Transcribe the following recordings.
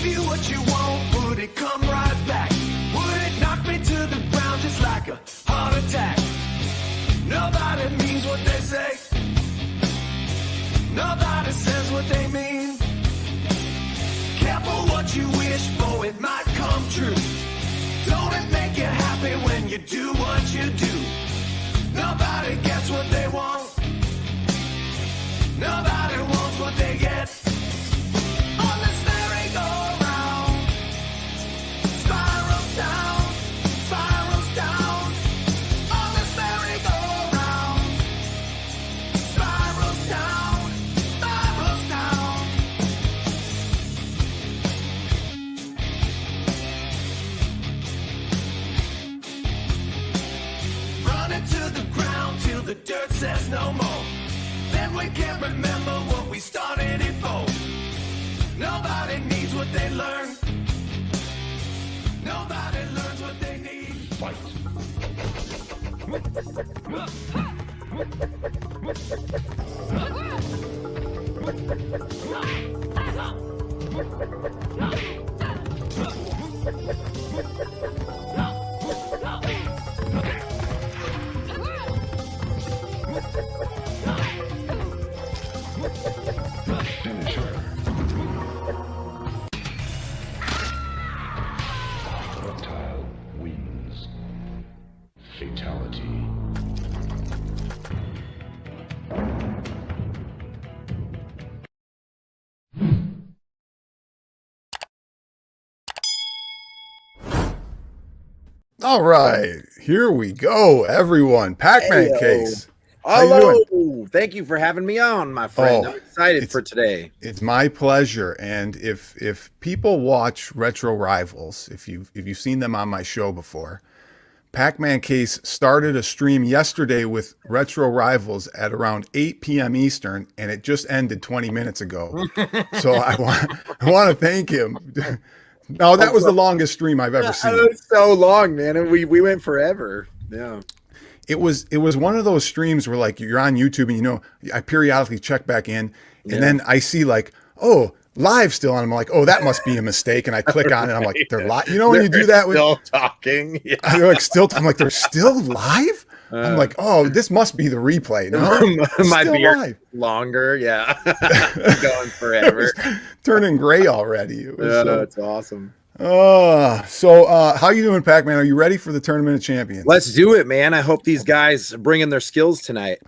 give you what you want, would it come right back? Would it knock me to the ground just like a heart attack? Nobody means what they say. Nobody says what they mean. Careful what you wish for, it might come true. Don't it make you happy when you do what you do? Nobody gets what they want. Nobody wants what they get. On this merry-go-round, spirals down, spirals down. On this merry-go-round, spirals down, spirals down. Running to the ground till the dirt says no more. Then we can't remember what we started it for. Nobody needs what they learn. Nobody learns what they need. Fight. Reptile wins. Fatality. All right, here we go, everyone. PacmanCase. Hello. Thank you for having me on, my friend. Oh, I'm excited for today. It's my pleasure. And if people watch Retro Rivals, if you've seen them on my show before, PacmanCase started a stream yesterday with Retro Rivals at around 8 p.m. Eastern, and it just ended 20 minutes ago. So I want to thank him. No, that was the longest stream I've ever seen. It was so long, man, and we went forever. Yeah. It was one of those streams where like you're on YouTube and I periodically check back in and then I see like, oh, live still, and I'm like, oh, that must be a mistake, and I click on it, and I'm like, they're live. You know when you do that with still talking, yeah. They're like I'm like, they're still live. I'm like, oh, this must be the replay. No, my beard longer, yeah, going forever, turning gray already. It's awesome. So how you doing, Pac-Man? Are you ready for the Tournament of Champions? Let's do it, man. I hope these guys bring in their skills tonight.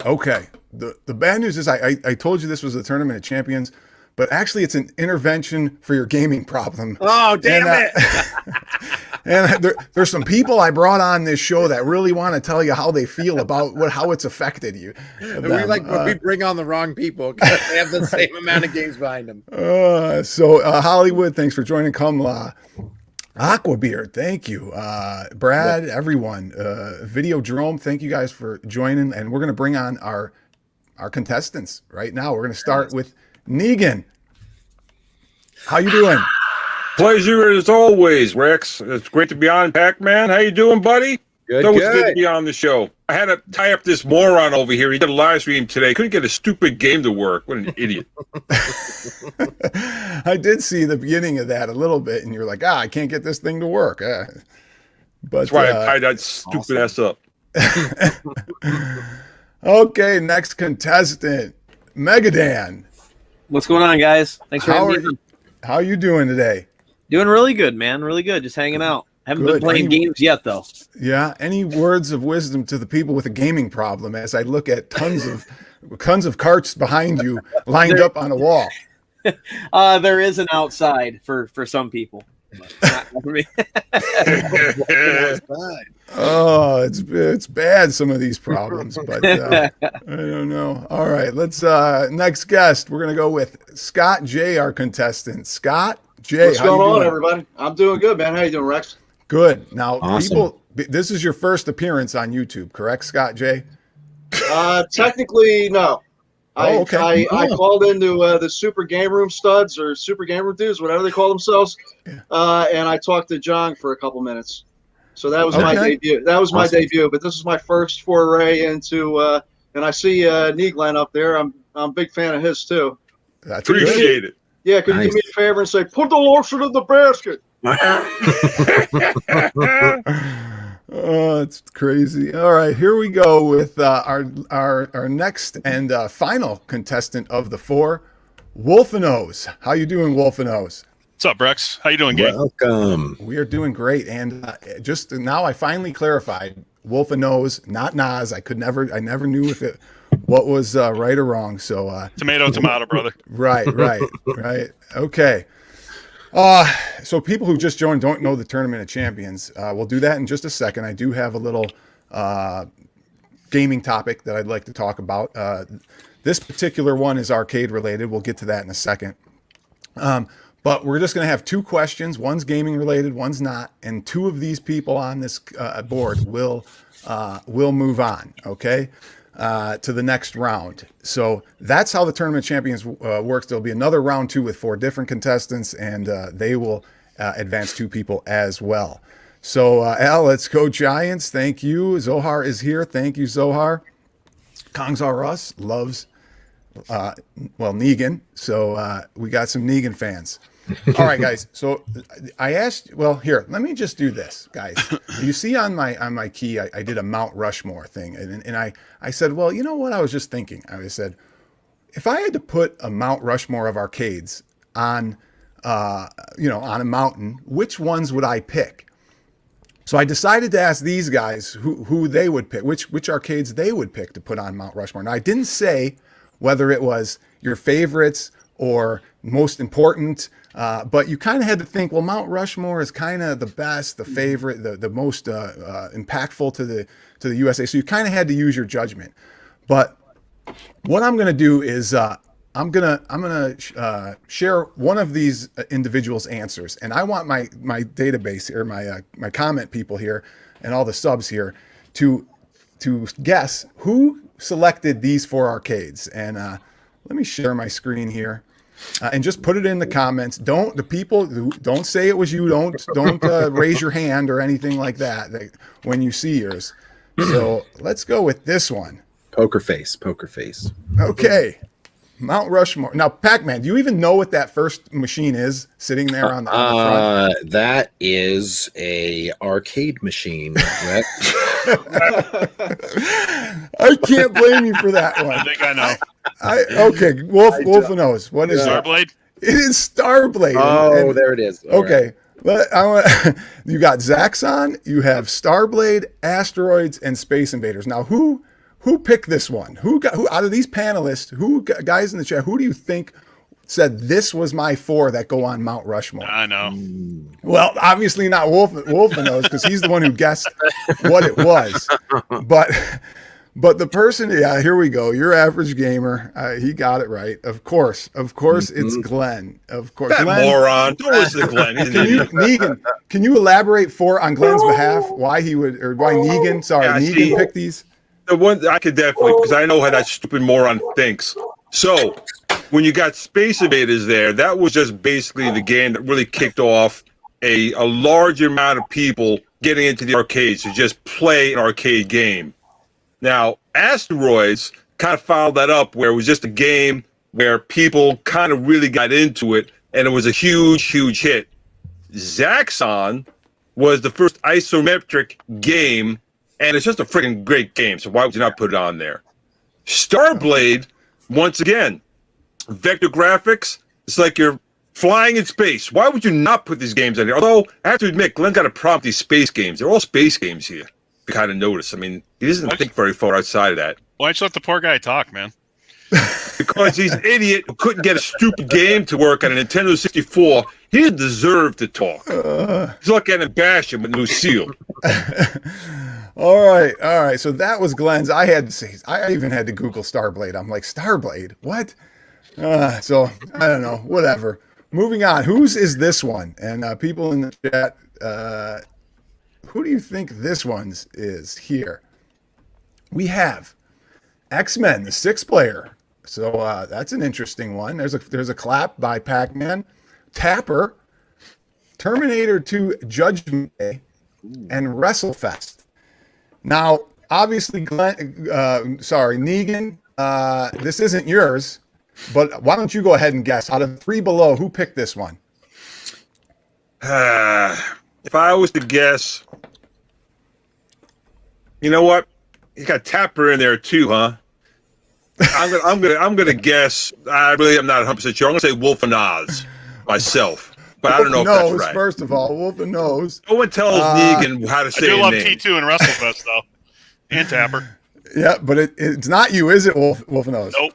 Okay. The bad news is I told you this was the Tournament of Champions, but actually it's an intervention for your gaming problem. Oh, damn it. And there's some people I brought on this show that really want to tell you how they feel about how it's affected you. We bring on the wrong people because they have the same amount of games behind them. So Hollywood, thanks for joining. Aquabeard, thank you. Brad, everyone. Videodrome, thank you guys for joining. And we're going to bring on our contestants right now. We're going to start with NEGAN. How you doing? Pleasure as always, Rex. It's great to be on. Pac-Man, how you doing, buddy? Good, it's always good to be on the show. I had to tie up this moron over here. He did a live stream today. Couldn't get a stupid game to work. What an idiot. I did see the beginning of that a little bit, and you're like, I can't get this thing to work. But that's why I tied that stupid ass up. Okay, next contestant, NEGAN. What's going on, guys? Thanks for having me on. How are you doing today? Doing really good, man. Really good. Just hanging out. Haven't been playing games yet, though. Yeah. Any words of wisdom to the people with a gaming problem as I look at tons of carts behind you lined up on a wall? There is an outside for some people. But not for me. Oh, it's bad, some of these problems, but I don't know. All right, let's next guest. We're gonna go with Scott J, our contestant. Scott J, what's going on, everybody? I'm doing good, man. How you doing, Rex? Good. Now, awesome. People, this is your first appearance on YouTube, correct, Scott J? Technically, no. Okay. I called into the Super Game Room Studs or Super Game Room Dudes, whatever they call themselves, and I talked to John for a couple minutes. So that was my debut. That was my debut. But this is my first foray into. And I see NEGAN up there. I'm a big fan of his too. That's appreciate it. Yeah, could you do me a favor and say, put the lotion in the basket? Oh, it's crazy. All right, here we go with our next and final contestant of the 4, Wolfanoz. How you doing, Wolfanoz? What's up, Rex? How you doing, gang? Welcome. We are doing great, and just now I finally clarified Wolfanoz, not Nas. I never knew what was right or wrong. So tomato, brother. Right. Okay. So people who just joined don't know the Tournament of Champions. We'll do that in just a second. I do have a little gaming topic that I'd like to talk about. This particular one is arcade related. We'll get to that in a second. But we're just going to have 2 questions. One's gaming related, one's not. And 2 of these people on this board will move on, okay, to the next round. So that's how the Tournament of Champions works. There'll be another round 2 with 4 different contestants, and they will advance 2 people as well. So, Al, let's go Giants. Thank you. Zohar is here. Thank you, Zohar. Kongzar Russ loves, Negan. So we got some Negan fans. All right, guys. So I asked, here, let me just do this, guys. You see on my key, I did a Mount Rushmore thing. And I said, well, you know what I was just thinking? I said, if I had to put a Mount Rushmore of arcades on a mountain, which ones would I pick? So I decided to ask these guys who they would pick, which arcades they would pick to put on Mount Rushmore. Now, I didn't say whether it was your favorites or most important, but you kind of had to think, well, Mount Rushmore is kind of the best, the favorite, the most impactful to the USA. So you kind of had to use your judgment. But what I'm going to do is I'm gonna share one of these individuals' answers, and I want my database here, my comment people here, and all the subs here to guess who selected these 4 arcades. And let me share my screen here. And just put it in the comments. Don't say it was you. Don't raise your hand or anything like that when you see yours. So let's go with this one. Poker face. Okay, Mount Rushmore. Now, Pac-Man, do you even know what that first machine is sitting there on the front? That is a arcade machine. I can't blame you for that one. I think I know. Okay, Wolfanoz. What is Starblade? It is Starblade. Oh, there it is. All okay. Right. You got Zaxxon, you have Starblade, Asteroids, and Space Invaders. Now, who picked this one? Who out of these panelists, guys in the chat, who do you think said this was my 4 that go on Mount Rushmore? I know. Well, obviously not Wolfanoz, because he's the one who guessed what it was. But the person, here we go. Your average gamer, he got it right. Of course, it's Glenn. Of course, That Glenn, moron. Don't listen to Glenn. He's an idiot. Negan, can you elaborate on Glenn's behalf why Negan? Sorry, Yeah, Negan picked these. The one I could definitely, because I know how that stupid moron thinks. So when you got Space Invaders there, that was just basically the game that really kicked off a large amount of people getting into the arcades to just play an arcade game. Now, Asteroids kind of followed that up, where it was just a game where people kind of really got into it, and it was a huge, huge hit. Zaxxon was the first isometric game, and it's just a freaking great game, so why would you not put it on there? Starblade, once again, vector graphics, it's like you're flying in space. Why would you not put these games on there? Although, I have to admit, Glenn got a problem with these space games. They're all space games here. You kind of notice. I mean, he doesn't think very far outside of that. Why don't you let the poor guy talk, man? Because he's an idiot who couldn't get a stupid game to work on a Nintendo 64. He didn't deserve to talk. He's like getting bashed him with Lucille. All right. So that was Glenn's. I even had to Google Starblade. I'm like, Starblade? What? So I don't know. Whatever. Moving on. Whose is this one? And people in the chat, who do you think this one's is here? We have X-Men, the 6-player. So that's an interesting one. There's a clap by Pac-Man, Tapper, Terminator 2 Judgment Day, and WrestleFest. Now, obviously, Negan, this isn't yours. But why don't you go ahead and guess? Out of 3 below, who picked this one? If I was to guess, you know what? You got Tapper in there too, huh? I'm gonna guess. I really am not 100% sure. I'm gonna say Wolfanoz myself, but I don't know if that's right. First of all, Wolfanoz. No one tells Negan how to I say do his love name. T2 and WrestleFest though, and Tapper. Yeah, but it's not you, is it, Wolfanoz? Nope.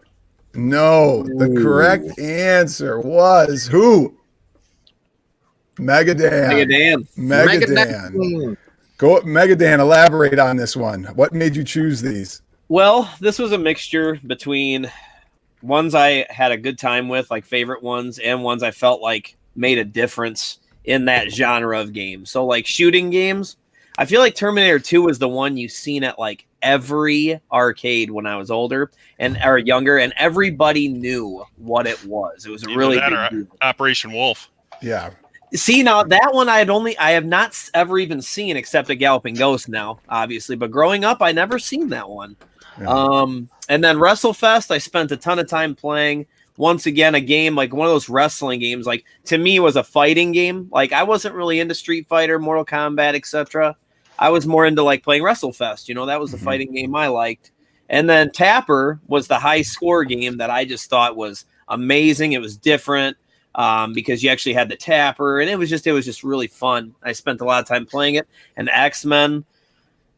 No, the correct answer was who? Megadan. Megadan. Go, Megadan, elaborate on this one. What made you choose these? Well, this was a mixture between ones I had a good time with, like favorite ones, and ones I felt like made a difference in that genre of game. So, like shooting games, I feel like Terminator 2 was the one you seen at like every arcade when I was older or younger, and everybody knew what it was. It was a really big deal. Operation Wolf. Yeah. See, now that one I have not ever even seen except a Galloping Ghost now, obviously. But growing up, I never seen that one. Yeah. And then WrestleFest, I spent a ton of time playing. Once again, a game like one of those wrestling games, like to me was a fighting game. Like I wasn't really into Street Fighter, Mortal Kombat, etc. I was more into like playing WrestleFest. You know, that was the fighting game I liked. And then Tapper was the high score game that I just thought was amazing. It was different. Because you actually had the tapper, and it was just really fun. I spent a lot of time playing it. And X-Men,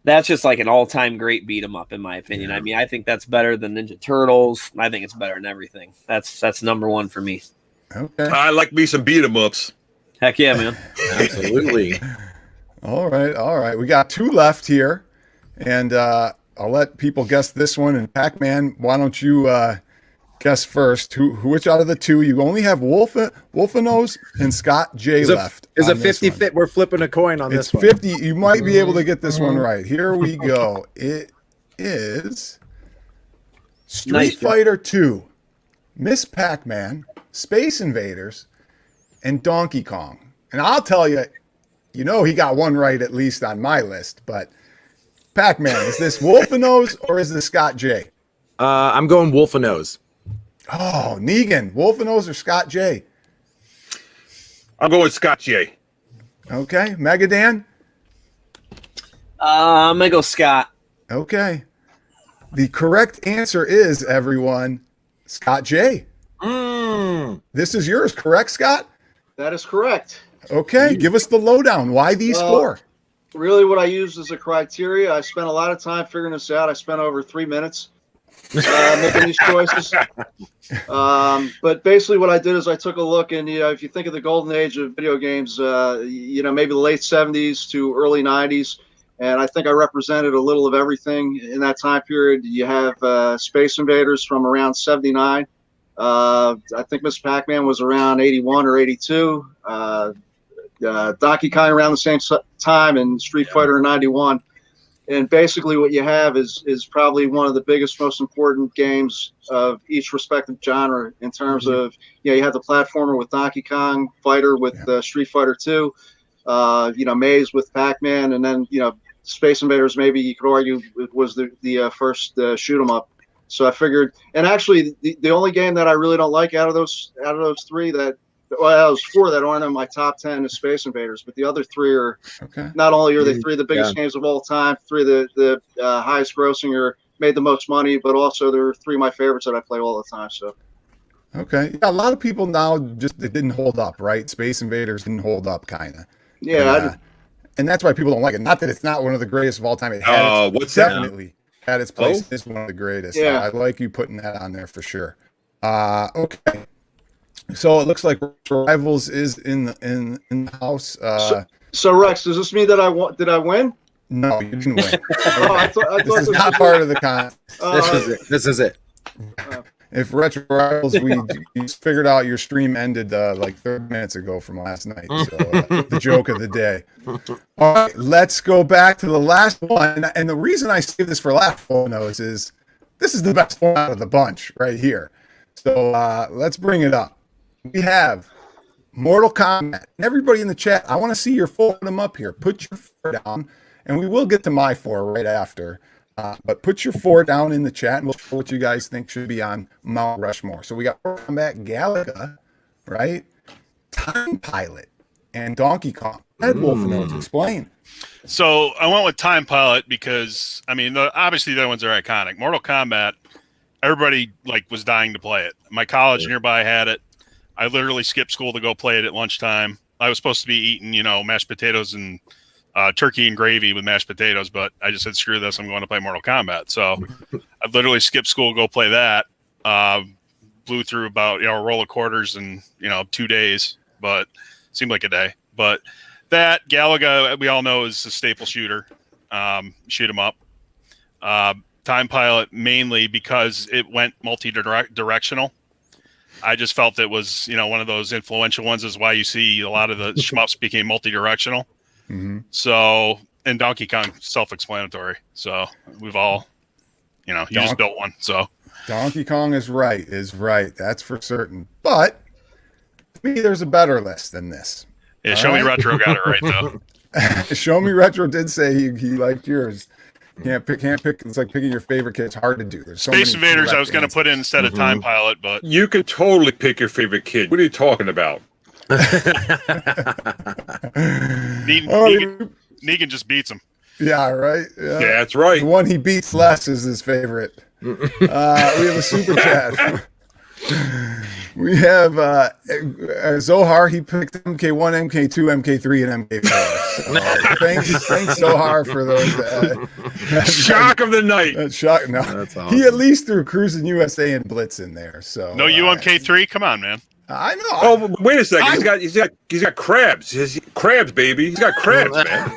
that's just like an all-time great beat 'em up, in my opinion. Yeah. I mean, I think that's better than Ninja Turtles. I think it's better than everything. That's number one for me. Okay. I like me some beat 'em ups. Heck yeah, man. Absolutely. All right. We got 2 left here, and I'll let people guess this one. And Pac-Man, why don't you guess first? Which out of the 2? You only have Wolfanoz and Scott J left. Is a 50-50? We're flipping a coin on this one. 50. You might be able to get this one right. Here we go. It is Street Fighter 2, Miss Pac-Man, Space Invaders, and Donkey Kong. And I'll tell you, he got one right at least on my list. But Pac-Man, is this Wolfanoz or is this Scott J? I'm going Wolfanoz. Oh, Negan, Wolfanoz or Scott J? I'm going Scott J. Okay, Megadan? I'm going to go Scott. Okay. The correct answer is, everyone, Scott J. This is yours, correct, Scott? That is correct. Okay, give us the lowdown. Why these 4? Really what I used as a criteria, I spent a lot of time figuring this out. I spent over 3 minutes making these choices. But basically what I did is I took a look, and if you think of the golden age of video games, maybe the late 70s to early 90s, and I think I represented a little of everything in that time period. You have Space Invaders from around 79. I think Miss Pac-Man was around 81 or 82. Donkey Kong around the same time, and Street Fighter in 91. And basically what you have is probably one of the biggest, most important games of each respective genre in terms of, you have the platformer with Donkey Kong, Fighter with Street Fighter 2, Maze with Pac-Man, and then, Space Invaders, maybe you could argue it was the first shoot 'em up. So I figured, and actually the only game that I really don't like out of those 3 those 4 that aren't in my top 10 is Space Invaders, but the other 3 are not only are they 3 of the biggest games of all time, 3 of the highest grossing or made the most money, but also they're 3 of my favorites that I play all the time. So, okay, a lot of people now it didn't hold up, right? Space Invaders didn't hold up, kind of. Yeah, and that's why people don't like it. Not that it's not one of the greatest of all time. It had definitely had its place. It's one of the greatest. Yeah, I like you putting that on there for sure. Okay. So it looks like Rivals is in the house. So Rex, does this mean that Did I win? No, you didn't win. I thought this is not part of the contest. This is it. If Retro Rivals, you figured out your stream ended like 30 minutes ago from last night. So the joke of the day. All right, let's go back to the last one. And the reason I saved this for last one is this is the best one out of the bunch right here. So let's bring it up. We have Mortal Kombat. And everybody in the chat, I want to see your 4 of them up here. Put your 4 down, and we will get to my 4 right after. But put your 4 down in the chat, and we'll show what you guys think should be on Mount Rushmore. So we got Mortal Kombat Galaga, right? Time Pilot and Donkey Kong. Ed Wolfanoz, explain. So I went with Time Pilot because, I mean, obviously the other ones are iconic. Mortal Kombat, everybody was dying to play it. My college nearby had it. I literally skipped school to go play it at lunchtime. I was supposed to be eating, mashed potatoes and turkey and gravy with mashed potatoes, but I just said, screw this, I'm going to play Mortal Kombat. So I literally skipped school to go play that. Blew through about, a roll of quarters in, 2 days, but seemed like a day. But that Galaga, we all know, is a staple shooter. Shoot 'em up. Time Pilot mainly because it went multi-directional. I just felt it was, one of those influential ones, is why you see a lot of the shmups became multi-directional. Mm-hmm. So, and Donkey Kong, self-explanatory. So we've all, you just built one. So Donkey Kong is right. That's for certain. But to me, there's a better list than this. Yeah, Show Me Retro got it right, though. Show Me Retro did say he liked yours. Can't pick. It's like picking your favorite kid. It's hard to do. There's so Space many Invaders I was going to put in instead of Time Pilot, but You can totally pick your favorite kid. What are you talking about? Negan just beats him. Yeah, right. Yeah, That's right. The one he beats less is his favorite. We have a super chat. We have Zohar. He picked MK1, MK2, MK3, and MK4. So, thanks Zohar for those. Shock of the night. Shock. No, That's awesome. he at least threw Cruising USA and Blitz in there. So No UMK3? Come on, man. I know. Oh, but wait a second. He's got crabs. Crabs, baby. He's got crabs, man.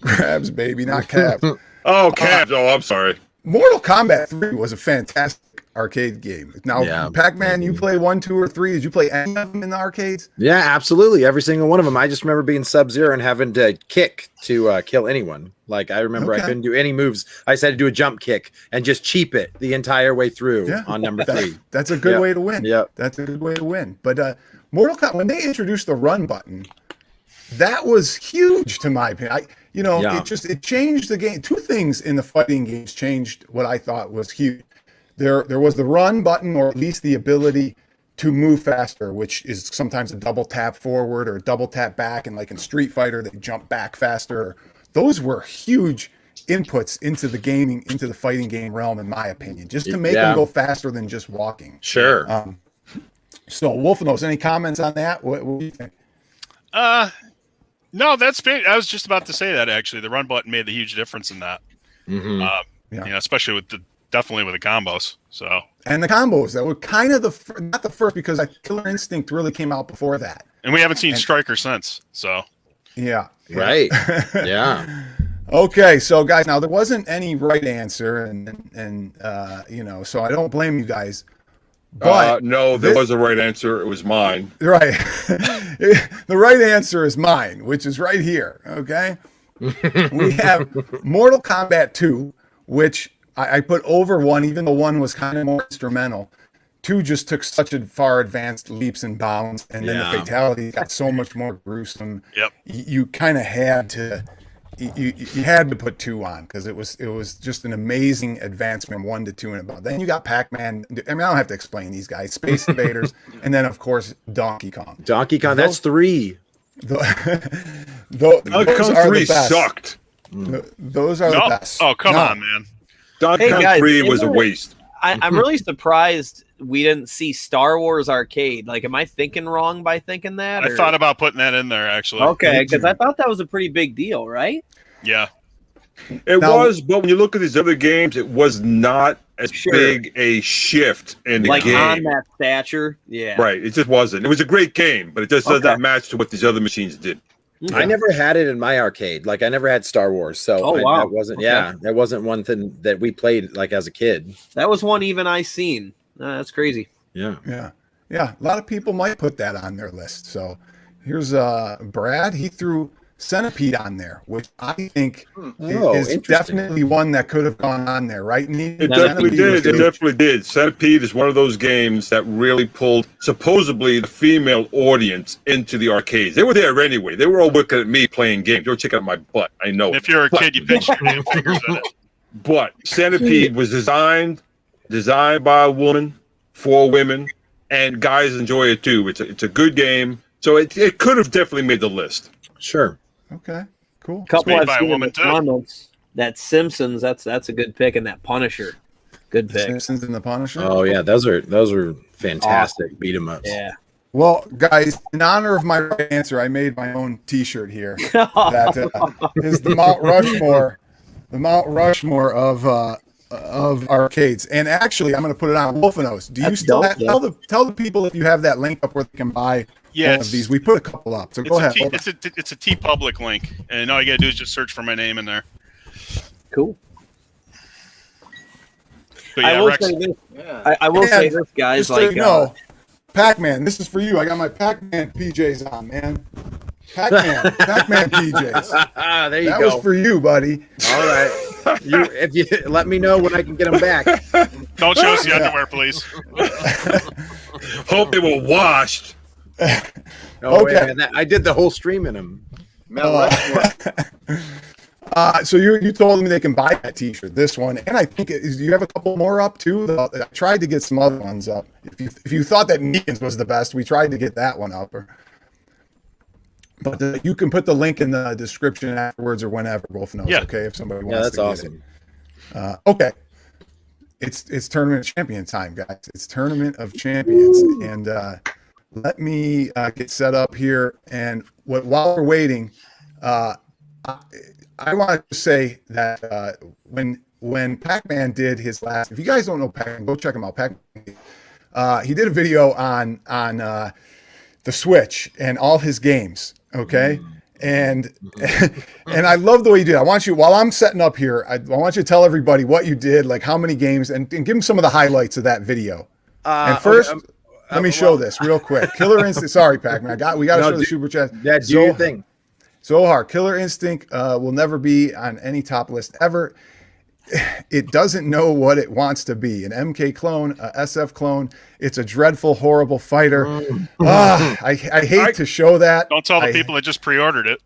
Crabs, baby, not cabs. Oh, cabs. Oh, I'm sorry. Mortal Kombat 3 was a fantastic arcade game. Now, Pac-Man, you play 1, 2, or 3. Did you play any of them in the arcades? Yeah, absolutely. Every single one of them. I just remember being Sub-Zero and having to kick to kill anyone. Like, I remember I couldn't do any moves. I just had to do a jump kick and just cheap it the entire way through on number 3. That's a good way to win. Yeah. That's a good way to win. But Mortal Kombat, when they introduced the run button, that was huge to my opinion. It changed the game. 2 things in the fighting games changed what I thought was huge. There was the run button, or at least the ability to move faster, which is sometimes a double tap forward or a double tap back, and like in Street Fighter, they jump back faster. Those were huge inputs into the fighting game realm, in my opinion, just to make them go faster than just walking. Sure. So Wolfanoz, any comments on that? What do you think? No, that's big. I was just about to say that, actually. The run button made a huge difference in that. Especially with definitely with the combos. So, and the combos that were kind of not the first, because Killer Instinct really came out before that, and we haven't seen Striker since. So, right, yeah. Okay, so guys, now there wasn't any right answer, and so I don't blame you guys. But no, there was a right answer. It was mine. Right, the right answer is mine, which is right here. Okay, we have Mortal Kombat 2, which I put over 1, even though 1 was kind of more instrumental. 2 just took such a far advanced leaps and bounds, and then the fatality got so much more gruesome. Yep. You kind of had to, you had to put 2 on, because it was just an amazing advancement, 1 to 2 and above. Then you got Pac-Man. I mean, I don't have to explain these guys. Space Invaders, and then of course Donkey Kong. That's 3. Those Donkey Kong are 3 the best. sucked. Those are the best. Oh, come on, man. Donkey Kong 3 was a waste. I'm really surprised we didn't see Star Wars Arcade. Like, am I thinking wrong by thinking that? I thought about putting that in there, actually. Okay, because I thought that was a pretty big deal, right? Yeah. It was, but when you look at these other games, it was not as big a shift in the game. Like on that stature. Yeah. Right. It just wasn't. It was a great game, but it just does not match to what these other machines did. Okay. I never had it in my arcade. Like, I never had Star Wars, so that wasn't. Yeah, that wasn't one thing that we played like as a kid. That was one even I seen. That's crazy. Yeah. A lot of people might put that on their list. So here's Brad. He threw Centipede on there, which I think Oh, is interesting. definitely one that could have gone on there, right? It definitely did. It definitely did. Centipede is one of those games that really pulled supposedly the female audience into the arcades. They were there anyway. They were all looking at me playing games. They were checking out my butt. I know. If you're a kid, you pinch your damn fingers in it. But Centipede was designed by a woman for women, and guys enjoy it too. It's a good game, so it could have definitely made the list. Sure. Okay, cool. Couple made I've by a seen in woman, the too. comments. That Simpsons, that's a good pick, and that Punisher, good The pick. Simpsons and the Punisher. Oh yeah, those are fantastic beat 'em ups. Yeah. Well, guys, in honor of my right answer, I made my own T-shirt here. That is the Mount Rushmore of arcades. And actually, I'm going to put it on Wolfanoz. Do you That's still dope, have, tell the people if you have that link up where they can buy one of these? We put a couple up, so go ahead. It's a T Public link, and all you gotta do is just search for my name in there. Cool. But I yeah, will Rex, say this. I will say this, guys. Just so Like, you know, Pac-Man, this is for you. I got my Pac-Man PJs on, man. Pac-Man PJs. There you That go. was for you, buddy. All right. If you let me know when I can get them back. don't show us the underwear, please. Hope they were washed. Oh, Okay. yeah, I did the whole stream in them. Mount Rushmore. So you told me they can buy that T-shirt, this one, and I think you have a couple more up too. I tried to get some other ones up. If you thought that Negan's was the best, we tried to get that one up. But you can put the link in the description afterwards or whenever. Wolfanoz, Yeah. okay? If somebody wants Yeah, that's to get awesome. it. Okay, it's Tournament of Champion time, guys. It's Tournament of Champions, and let me get set up here. And while we're waiting, I want to say that when Pac-Man did his last, if you guys don't know Pac-Man, go check him out. Pac-Man, he did a video on the Switch and all his games. Okay, and I love the way you did. I want you, while I'm setting up here, I want you to tell everybody what you did, like how many games, and give them some of the highlights of that video. And first, let me show this real quick. Killer Instinct. Sorry, Pac-Man. We got to show the super chat. Yeah, do your thing. So hard. Killer Instinct will never be on any top list ever. It doesn't know what it wants to be. An MK clone, a SF clone. It's a dreadful, horrible fighter. I hate to show that. Don't tell the people that just pre-ordered it.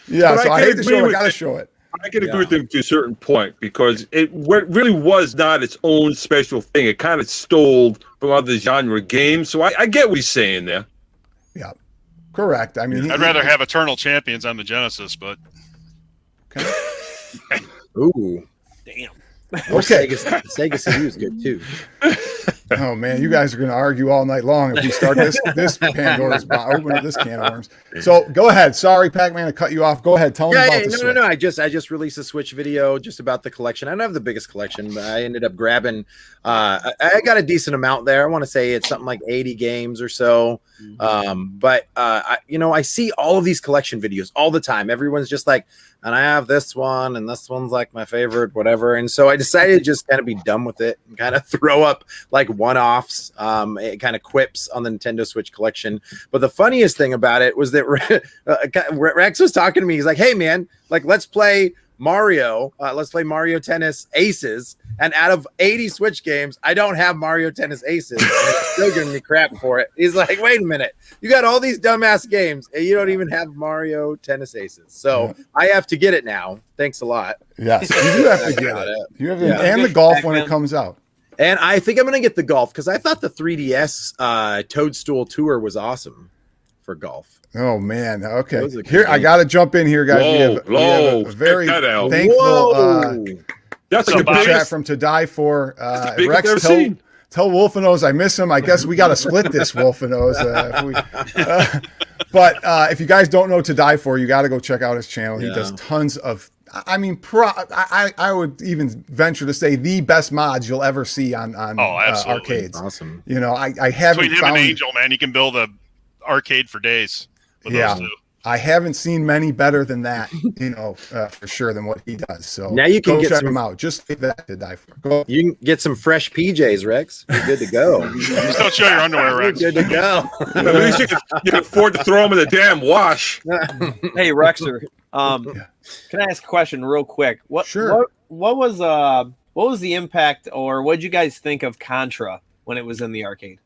Yeah. So I hate to show it. I got to show it. I can agree with him to a certain point because it really was not its own special thing. It kind of stole from other genre games. So I get what he's saying there. Yeah, correct. I mean, I'd rather have Eternal Champions on the Genesis, but Ooh. damn. Okay. Sega CD is good too. Oh man, you guys are going to argue all night long if we start this Pandora's box, open up this can of worms. So go ahead. Sorry, Pac-Man, to cut you off. Go ahead. Tell them about the Switch. No. I just released a Switch video just about the collection. I don't have the biggest collection, but I ended up grabbing. I got a decent amount there. I want to say it's something like 80 games or so. But I see all of these collection videos all the time. Everyone's just like, and I have this one, and this one's like my favorite, whatever. And so I decided to just kind of be done with it and kind of throw up like one-offs, kind of quips on the Nintendo Switch collection. But the funniest thing about it was that Rex was talking to me. He's like, "Hey, man, like let's play Mario. Let's play Mario Tennis Aces." And out of 80 Switch games, I don't have Mario Tennis Aces. And he's still giving me crap for it. He's like, wait a minute. You got all these dumbass games, and you don't even have Mario Tennis Aces. So I have to get it now. Thanks a lot. Yes, you do have to get it. You have and the golf when it comes out. And I think I'm going to get the golf because I thought the 3DS Toadstool Tour was awesome for golf. Oh man! Okay, here I got to jump in here, guys. We have a very thankful. That's a good chat from To Die For. Rex, tell Wolfanoz I miss him. I guess we got to split this, Wolfanoz. But if you guys don't know To Die For, you got to go check out his channel. He does tons of. I mean, I would even venture to say the best mods you'll ever see on arcades. Awesome. You know, I haven't between him found and Angel, man, you can build a arcade for days with those two. I haven't seen many better than that, for sure, than what he does. So now you can go get check some, him out. Just like that to die for. Go. You can get some fresh PJs, Rex. You're good to go. Just don't show your underwear, Rex. You're good to go. At least you can afford to throw them in the damn wash. Hey, Rexer, can I ask a question real quick? Sure. What was the impact, or what did you guys think of Contra when it was in the arcade?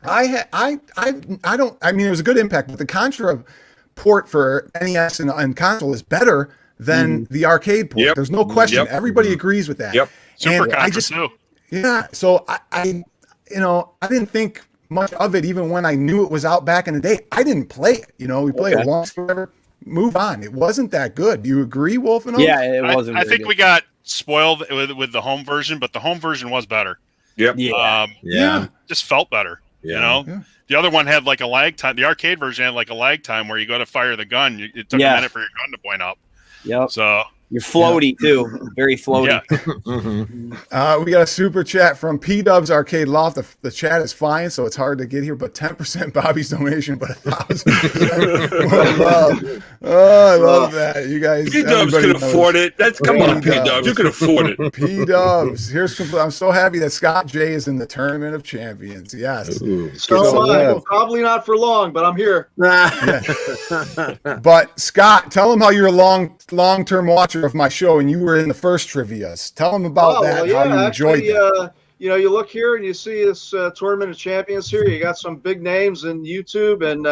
It was a good impact, but the Contra port for NES and console is better than the arcade port. Yep. There's no question. Yep. Everybody agrees with that. Yep. Super And Contra too. Yeah. So I didn't think much of it even when I knew it was out back in the day. I didn't play it. We played it once, whatever. Move on. It wasn't that good. Do you agree, Wolfanoz? Yeah, it wasn't. I think we got spoiled with the home version, but the home version was better. Yep. Yeah. Just felt better. Yeah. Yeah. The other one had like a lag time. The arcade version had like a lag time where you go to fire the gun. It took a minute for your gun to point up. Yep. So you're floaty too. Very floaty. Yeah. We got a super chat from P-Dubs Arcade Loft. The chat is flying, so it's hard to get here, but 10% Bobby's donation, but 1,000% love. Oh, I love that. You guys. P-Dubs can afford it. Come on, P-Dubs. You can afford it. P-Dubs. I'm so happy that Scott J is in the Tournament of Champions. Yes. So am I. Probably not for long, but I'm here. But Scott, tell him how you're a long-term watcher of my show, and you were in the first trivias. Tell them about that. Well, how you enjoyed that. You look here and you see this Tournament of Champions here. You got some big names in YouTube and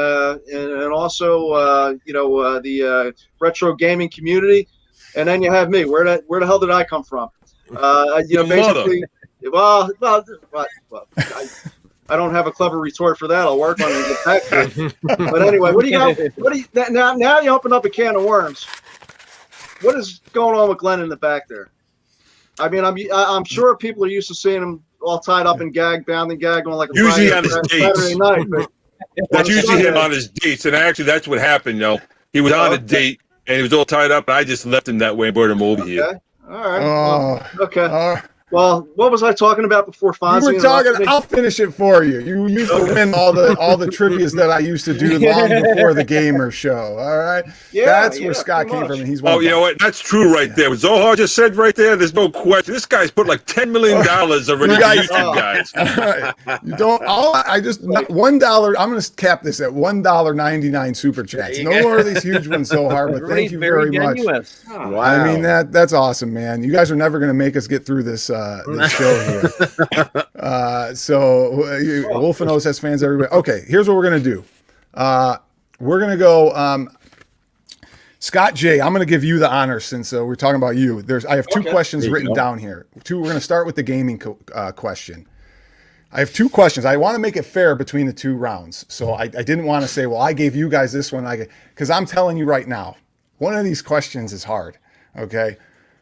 also the retro gaming community, and then you have me. Where the hell did I come from? Basically, I don't have a clever retort for that. I'll work on it. Get back to it. But anyway, what do you got? Now you open up a can of worms. What is going on with Glenn in the back there? I mean, I'm sure people are used to seeing him all tied up and gagged, bound and gagged on like a usually on his Saturday night. But that's usually him on his dates, and actually that's what happened. He was on a date and he was all tied up, and I just left him that way and brought him over here. All right. Okay. Well, what was I talking about before Fonzie? You were talking. I'll finish it for you. You used to win all the trivias that I used to do long before the Gamer Show. All right. Yeah, that's where Scott came from, and he's one. Oh, you know what? That's true right there. What Zohar just said right there. There's no question. This guy's put like $10 million already to YouTube guys. All right. You don't. I just $1. I'm going to cap this at $1.99 super chats. No more of these huge ones, Zohar. But thank you very much. Wow. I mean that's awesome, man. You guys are never going to make us get through this show here. So Wolfanoz has fans everywhere. Okay, here's what we're gonna do. We're gonna go. Scott J, I'm gonna give you the honor since we're talking about you. I have two questions written down here. We're gonna start with the gaming question. I have two questions. I want to make it fair between the two rounds. So I didn't want to say, well, I gave you guys this one, because I'm telling you right now, one of these questions is hard. Okay.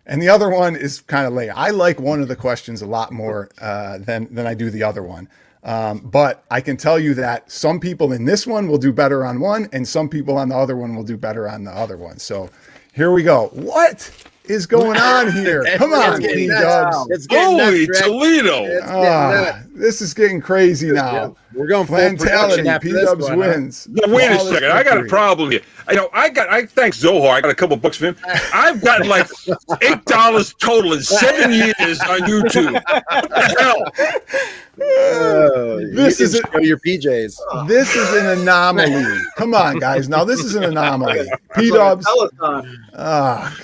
And the other one is kind of late. I like one of the questions a lot more than I do the other one. But I can tell you that some people in this one will do better on one, and some people on the other one will do better on the other one. So here we go. What is going on here? Come on, P-Dubs. Holy Toledo. This is getting crazy now. Yeah. We're going full Fantality. production after this P-Dubs one, wins. No, wait a second. I got a problem here. I thank Zohar. I got a couple bucks for him. I've gotten like $8 total in 7 years on YouTube. What the hell? This is your PJs. This is an anomaly. Come on, guys. Now this is an anomaly. P-Dubs. Oh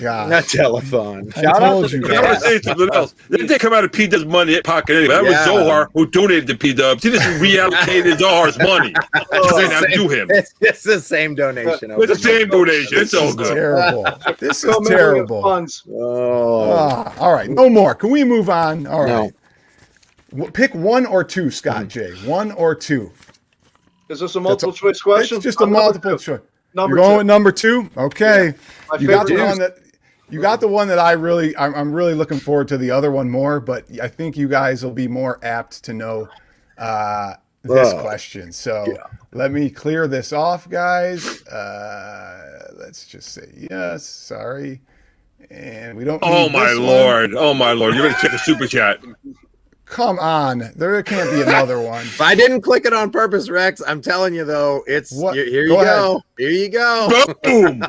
God. Not telethon. I told you I want to guys. say something else. They didn't come out of P-Dubs' money pocket anyway. That was Zohar who donated to P-Dubs. He just reallocated Zohar's money. To him. It's the same donation. It's the same donation. It's all good. Terrible. This is terrible. All right. No more. Can we move on? All right. Pick one or two, Scott J. One or two. Is this a multiple choice question? It's just a multiple choice. You're Number going two. with number two? Okay. My You got the favorite one that you got the one that I'm really looking forward to the other one more, but I think you guys will be more apt to know this question. So let me clear this off, guys. Let's just say yes. Sorry. And we don't Oh need my this lord. Oh my lord. You're gonna check the super chat. Come on, there can't be another one. I didn't click it on purpose, Rex. I'm telling you though, it's What? here. You Go go. Here you go. Boom!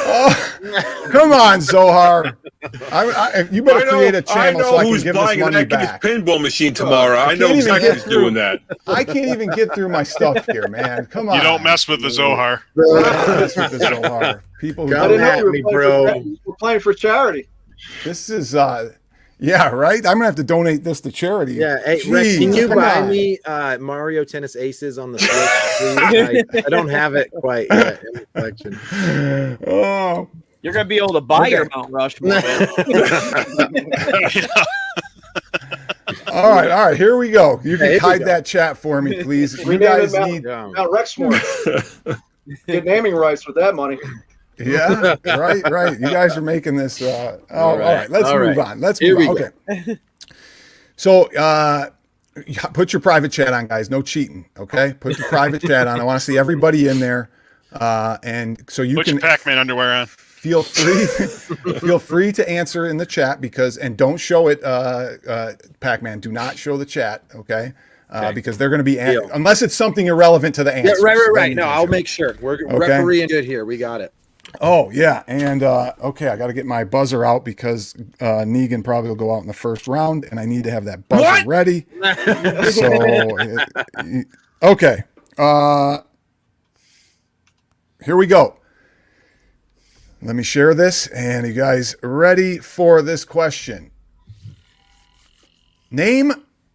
Oh, come on, Zohar. You better create a channel so I can who's give this buying an money Activist back. pinball machine tomorrow. I know can't even exactly get who's through. doing that. I can't even get through my stuff here, man. Come on. You don't mess with the Zohar. Mess with the Zohar. People who Come I didn't know at we me, were playing bro. we're playing for charity. This is yeah, right. I'm gonna have to donate this to charity. Yeah, hey, Jeez, Rex, can you come buy on. me Mario Tennis Aces on the Switch, please? I don't have it quite yet in the collection. Oh, You're gonna be able to buy your Mount Rushmore. Man. all right. Here we go. You can Here we hide go. that chat for me, please. You Rename guys it Mount, need. Yeah. Mount Rexmore. Get naming rights with that money. Yeah, right. You guys are making this. All right. Let's All move right. on. Let's Here move on. we Okay. So, put your private chat on, guys. No cheating. Okay. Put your private chat on. I want to see everybody in there. And so you Put can your Pac-Man underwear on. feel free to answer in the chat and don't show it. Pac-Man, do not show the chat. Okay. Because they're going to be unless it's something irrelevant to the answer. Yeah, right. No, I'll make sure. We're refereeing good here. We got it. Oh yeah, and okay, I got to get my buzzer out because Negan probably will go out in the first round, and I need to have that buzzer ready. So, okay, here we go. Let me share this, and you guys ready for this question? Name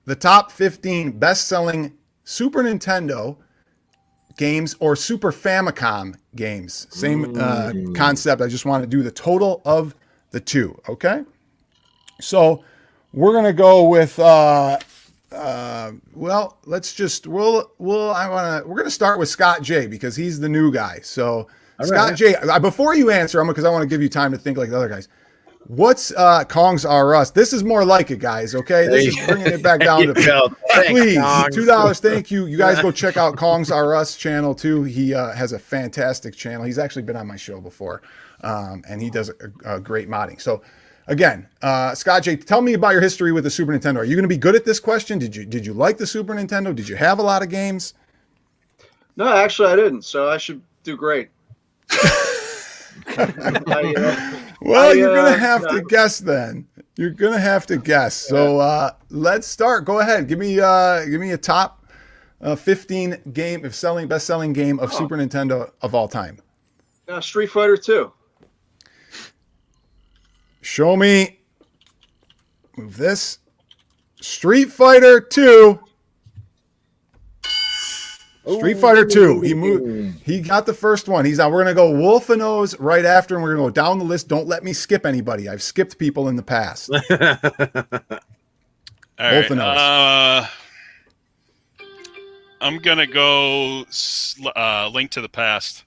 the top 15 best-selling Super Nintendo games or Super Famicom games. Same concept. I just want to do the total of the two. Okay. So we're going to go with, we're going to start with Scott J because he's the new guy. So Scott J, before you answer, because I want to give you time to think like the other guys. What's Kong's R Us? This is more like it, guys. Okay, this is bringing it back down to please $2. Thank you. You guys go check out Kong's R Us channel too. He has a fantastic channel. He's actually been on my show before, and he does a great modding. So, again, Scott J, tell me about your history with the Super Nintendo. Are you going to be good at this question? Did you like the Super Nintendo? Did you have a lot of games? No, actually, I didn't. So I should do great. You're gonna have to guess then. You're gonna have to guess. So let's start. Go ahead. Give me a top 15 best-selling game of Super Nintendo of all time. Street Fighter 2. Show me. Move this. Street Fighter 2. Street Fighter 2. He moved. He got the first one. He's out. We're gonna go Wolfanoz right after, and we're gonna go down the list. Don't let me skip anybody. I've skipped people in the past. All right. I'm gonna go Link to the Past.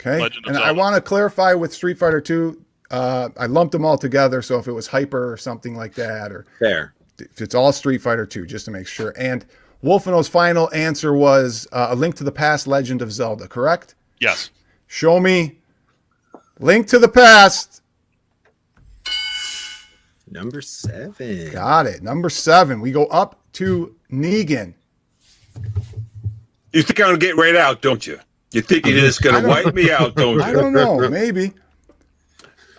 Okay. Legend of And Zelda. I want to clarify with Street Fighter 2. I lumped them all together. So if it was Hyper or something like that, or There. if it's all Street Fighter 2, just to make sure. And Wolfanoz's final answer was A Link to the Past, Legend of Zelda, correct? Yes. Show me Link to the Past. Number 7. Got it. Number 7. We go up to Negan. You think I'm going to get right out, don't you? You think you're just going to wipe me out, don't you? I don't know. Maybe.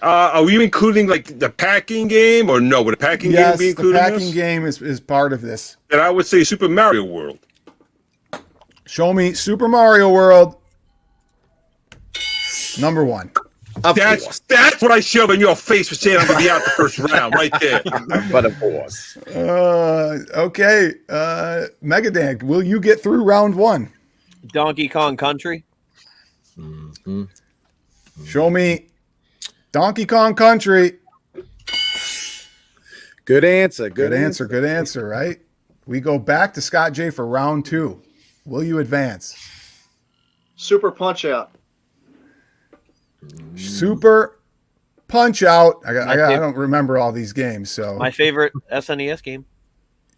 Are we including like the packing game or no? Would the packing game be Yes, the included in packing this? game is part of this. Then I would say Super Mario World. Show me Super Mario World. Number 1. That's what I shove in your face for saying I'm going to be out the first round, right there. But of course. Okay. Megadan, will you get through round 1? Donkey Kong Country. Show me Donkey Kong Country. Good answer. Good answer, right? We go back to Scott J for round 2. Will you advance? Super Punch Out. Super Punch Out. I don't remember all these games, so My favorite SNES game.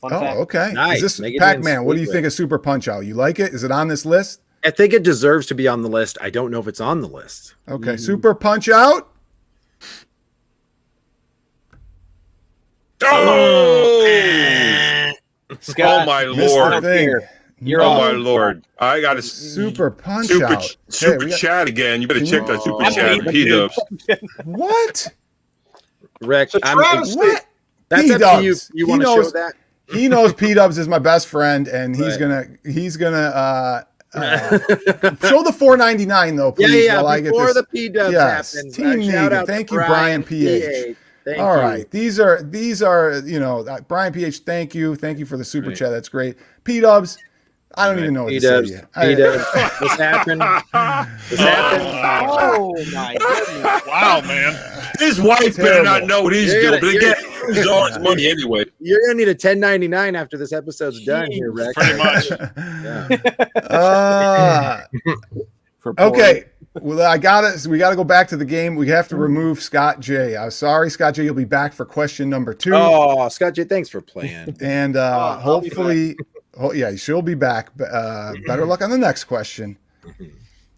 Fun fact. okay. Nice. Is this Make it Pac-Man? What do you sweetly. think of Super Punch Out? You like it? Is it on this list? I think it deserves to be on the list. I don't know if it's on the list. Okay, Super Punch Out. Oh, Scott, my Missed the lord! thing. You're Oh on. my lord! I got a Super punch super out. super we got- chat again. You better check that super I'm chat. waiting. P-dubs. What? Rex, It's a I'm, travesty. What? that's up to you. P-dubs. You He want to show knows- that? He knows P-dubs is my best friend, and he's Right. gonna show the $4.99 though, Yeah, please. yeah. While I get Before this. the P-dubs Yes, happen, Team shout Negan. out to Thank you, Brian PH. Thank All you. right, these are Brian PH. Thank you for the super chat. That's great. P-dubs. I don't even know what to say to P-dubs. you. P-dubs. This happened. This happened. Oh my goodness! Wow, man. His wife better not Terrible. know what he's You're doing. gonna- But again, he's all his money anyway. You're gonna need a 1099 after this episode's done here, Rex. Pretty much. For porn. Okay. Well, we gotta go back to the game. We have to remove Scott J. I'm sorry, Scott J. You'll be back for question number 2. Oh, Scott J, thanks for playing. And I'll be hopefully, she'll be back. Better luck on the next question.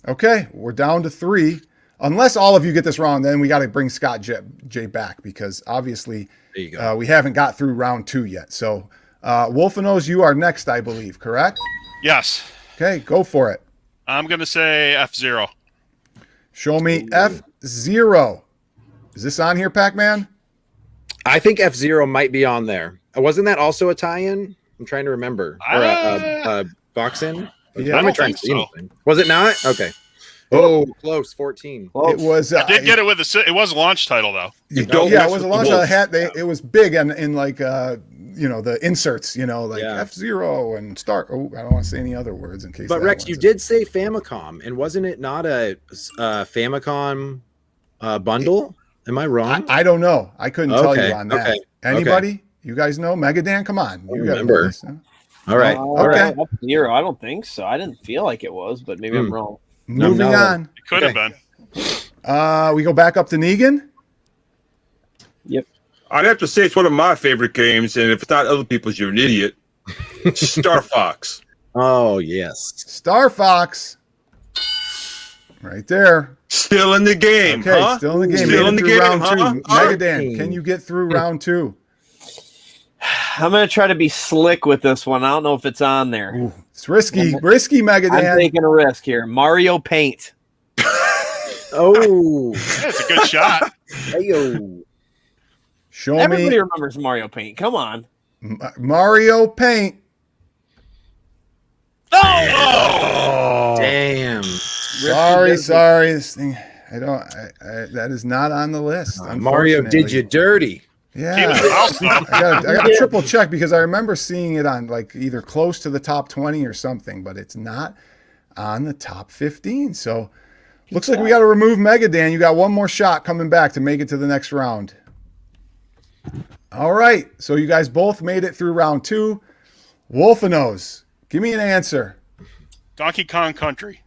Okay, we're down to 3. Unless all of you get this wrong, then we got to bring Scott J back because obviously There you go. we haven't got through round 2 yet. So, Wolfanoz, you are next, I believe, correct? Yes. Okay, go for it. I'm going to say F-Zero. Show me F-Zero. Is this on here, Pac-Man? I think F-Zero might be on there. Wasn't that also a tie-in? I'm trying to remember. Or a box-in? Yeah. I'm I don't trying to think see so. anything. Was it not? Okay. Oh, close. 14. It was. I did get it with it was a launch title though. You don't Yeah, mess it was a with launch the of the wolves. hat. It was big in like the inserts, like Yeah. F-Zero and Star. Oh, I don't want to say any other words in case. But that Rex, one's you a- did say Famicom, and wasn't it not a Famicom bundle? Am I wrong? I don't know. I couldn't tell you Okay, on that. okay, Anybody? You guys know? Megadan, come on. You got to remember. this. Huh? All right. All right. F-Zero. I don't think so. I didn't feel like it was, but maybe I'm wrong. Moving no. on. It could have been. We go back up to Negan. Yep. I'd have to say it's one of my favorite games, and if it's not other people's, you're an idiot. Star Fox. Oh, yes. Star Fox. Right there. Still in the game, Okay, huh? still in the game. Still Made in it the through game, round huh? 2. Huh? Megadan, can you get through round 2? I'm gonna try to be slick with this one. I don't know if it's on there. Ooh, it's risky. Risky, I'm Megadan. taking a risk here. Mario Paint. Oh, Yeah, it's a good shot. hey-o. Show Everybody me remembers Mario Paint. Come on. Mario Paint. Oh! Damn. Sorry. This thing, that is not on the list. Mario did you unfortunately. dirty. Yeah. Came in the house, though. I got to triple check because I remember seeing it on like either close to the top 20 or something, but it's not on the top 15. So looks like we got to remove Megadan. You got one more shot coming back to make it to the next round. All right. So you guys both made it through round 2. Wolfanoz, give me an answer. Donkey Kong Country.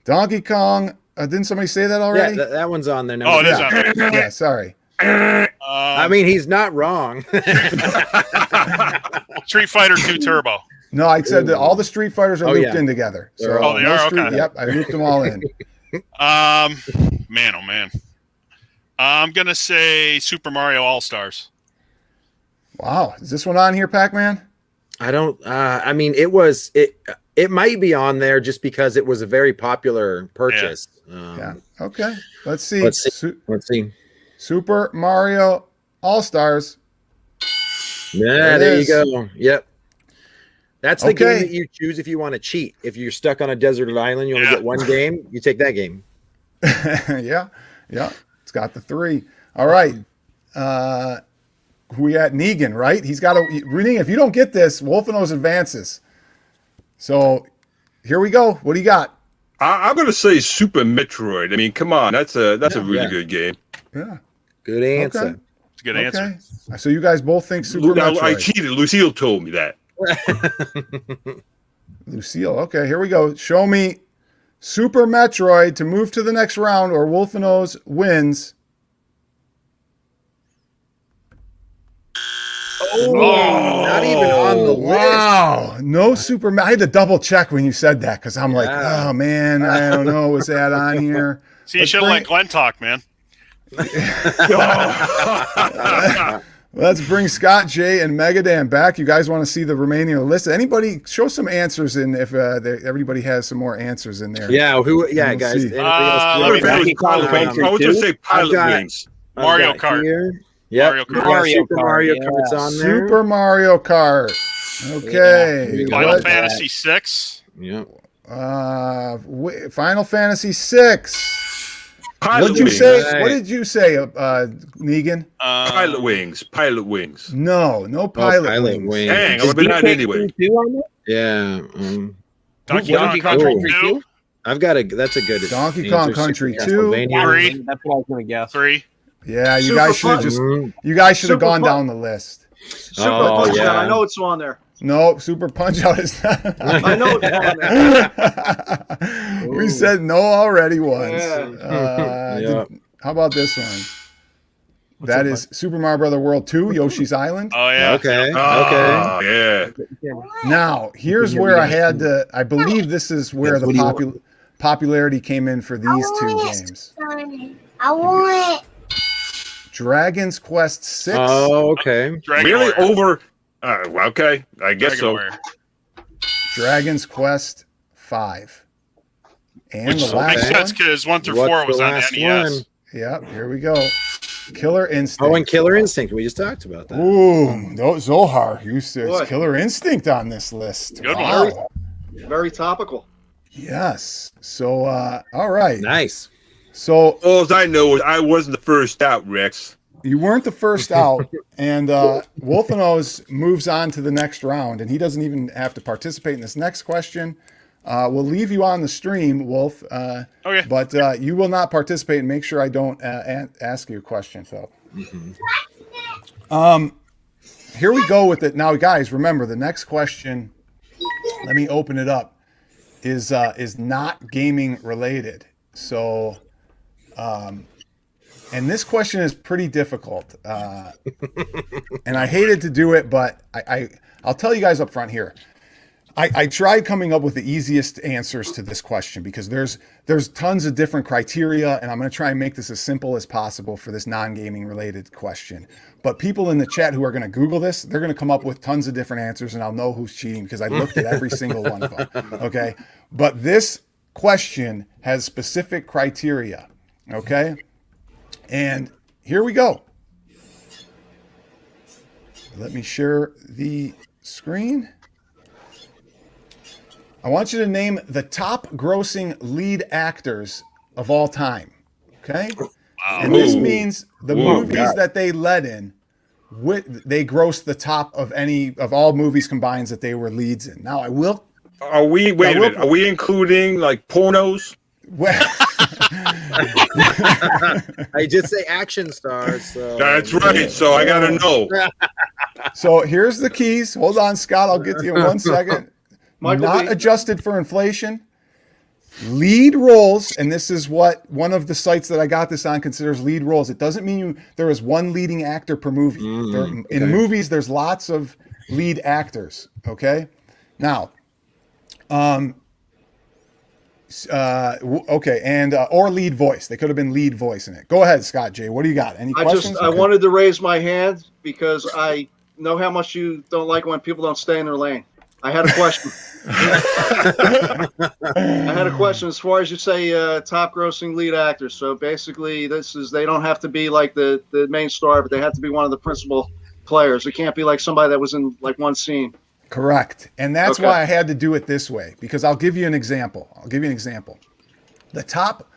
Donkey Kong. Didn't somebody say that already? Yeah, that one's on there. Oh, it is Yeah. on there. Yeah, sorry. I mean, he's not wrong. Street Fighter 2 Turbo. No, I said that all the Street Fighters are Oh, looped yeah. in together. So They're all- Oh, they are? Street, Okay. Yep, I looped them all in. Man, oh man. I'm gonna say Super Mario All Stars. Wow, is this one on here, Pac-Man? I don't. I mean, it might be on there just because it was a very popular purchase. Yeah. Okay. Let's see. Let's see. Let's see. Super Mario All Stars. Yeah, it there you is. go. Yep. That's the Okay. game that you choose if you want to cheat. If you're stuck on a desert island, you only Yeah. get one game. You take that game. Yeah. It's got the 3. All right. Who we at? Negan, right? He's got a Negan. If you don't get this, Wolfanoz advances. So here we go. What do you got? I'm going to say Super Metroid. I mean, come on, that's a really Yeah. good game. Yeah. Good answer. Okay. It's a good answer. Okay. So you guys both think Super I Metroid. cheated. Lucille told me that. Lucille. Okay, here we go. Show me Super Metroid to move to the next round, or Wolfanoz wins. Oh, not even on the list. Wow, no Super. I had to double check when you said that because I'm like, Yeah. oh man, I don't know, was that on here? See, you Let's should have bring- let Glenn talk, man. Let's bring Scott, Jay, and Megadan back. You guys want to see the remaining of the list? Anybody show some answers in if everybody has some more answers in there. Yeah, We'll guys. see. I was going to say Pilot Wings. Mario Kart. Yeah, Mario Super Mario Kart's on there. Super Mario Kart. Okay. Final Fantasy 6. Yeah. Final Fantasy 6. What did you say? Right. What did you say, Negan? Pilot Wings. Pilot Wings. No Pilot Wings. Dang, I would have been out anyway. Yeah. Donkey Kong Country 2. I've got that's a good Donkey Kong Country 2. 3. That's what I was going to guess. 3. Yeah, you guys should have gone down the list. Super Punch Out. I know it's on there. No, Super Punch Out is not. I know it's on there. We said no already once. Yeah. How about this one? That is Super Mario Brother World 2, Yoshi's Island. Oh, yeah. Okay. Yeah. Now, here's where I had to. I believe this is where the popularity came in for these two games. I want. Dragon's Quest 6. Oh, okay. Really over. Okay, I guess so. Dragon's Quest 5. And Which the last makes sense because 1 through 4 was on the NES. Yep, here we go. Killer Instinct. Oh, and Killer Instinct. We just talked about that. Ooh, no, Zohar. It's Killer Instinct on this list. Good wow. one. Very topical. Yes. So, all right. Nice. So, all I know is I wasn't the first out, Rex. You weren't the first out, and Wolfanoz moves on to the next round, and he doesn't even have to participate in this next question. We'll leave you on the stream, Wolf. Okay. But you will not participate, and make sure I don't ask you a question. So, here we go with it. Now, guys, remember the next question. Let me open it up. Is not gaming related. So, and this question is pretty difficult. And I hated to do it, but I'll tell you guys up front here. I tried coming up with the easiest answers to this question because there's tons of different criteria, and I'm going to try and make this as simple as possible for this non-gaming related question. But people in the chat who are going to Google this, they're going to come up with tons of different answers, and I'll know who's cheating because I looked at every single one of them. Okay, but this question has specific criteria. Okay, and here we go. Let me share the screen. I want you to name the top grossing lead actors of all time. Okay? Wow. And this means the movies that they led in, they grossed the top of any of all movies combined that they were leads in. Now I will. Are we? Wait a minute. Are we including like pornos? Well, I did say action stars. So. That's right. So I gotta know. So here's the keys. Hold on, Scott. I'll get to you in 1 second. Not adjusted for inflation. Lead roles, and this is what one of the sites that I got this on considers lead roles. It doesn't mean there is one leading actor per movie. In movies, there's lots of lead actors. Okay, now, okay, and or lead voice. They could have been lead voice in it. Go ahead, Scott J. What do you got? Any questions? I wanted to raise my hand because I know how much you don't like when people don't stay in their lane. I had a question. I had a question as far as you say top grossing lead actors. So basically they don't have to be like the main star, but they have to be one of the principal players. It can't be like somebody that was in like one scene. Correct. And that's why I had to do it this way, because I'll give you an example. The top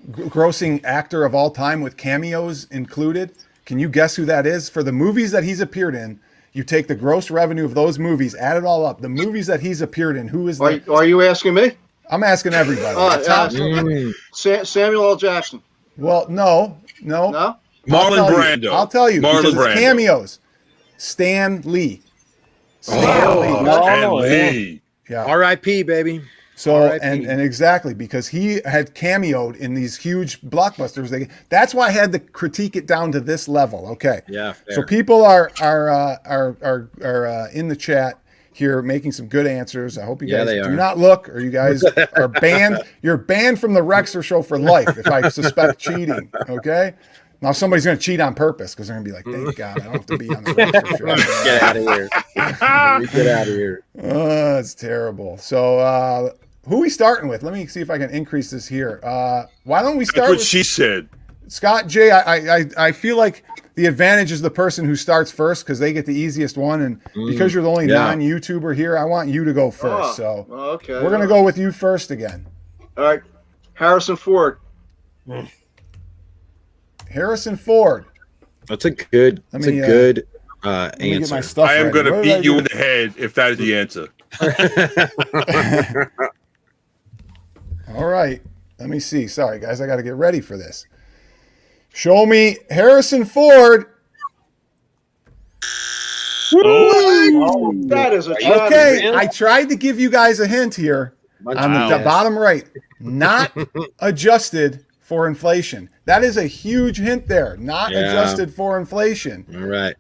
grossing actor of all time with cameos included. Can you guess who that is? For the movies that he's appeared in, you take the gross revenue of those movies, add it all up. The movies that he's appeared in, who is that? Are you asking me? I'm asking everybody. Samuel L. Jackson. Well, no. Marlon Brando. I'll tell you. Because it's cameos. Stan Lee. Stan Lee. Yeah. R.I.P. baby. So and exactly because he had cameoed in these huge blockbusters. That's why I had to critique it down to this level. Okay. Yeah. Fair. So people are in the chat here making some good answers. I hope you guys do not look, or you guys are banned. You're banned from the RexerShow for life if I suspect cheating. Okay. Now somebody's going to cheat on purpose because they're going to be like, thank God, I don't have to be on the Rexer Show. Get out of here. Get out of here. Oh, that's terrible. So who are we starting with? Let me see if I can increase this here. Why don't we start That's what with she said. Scott J? I feel like the advantage is the person who starts first because they get the easiest one. And because you're the only non-YouTuber here, I want you to go first. So okay. we're going to go with you first again. All right. Harrison Ford. Harrison Ford. That's a good answer. Get my stuff I am ready. going to beat you in the head if that is the answer. All right. Let me see. Sorry, guys. I got to get ready for this. Show me Harrison Ford. Oh, that is a tragedy. Okay. I tried to give you guys a hint here on the bottom right. Not adjusted for inflation. That is a huge hint there. Not adjusted for inflation. All right.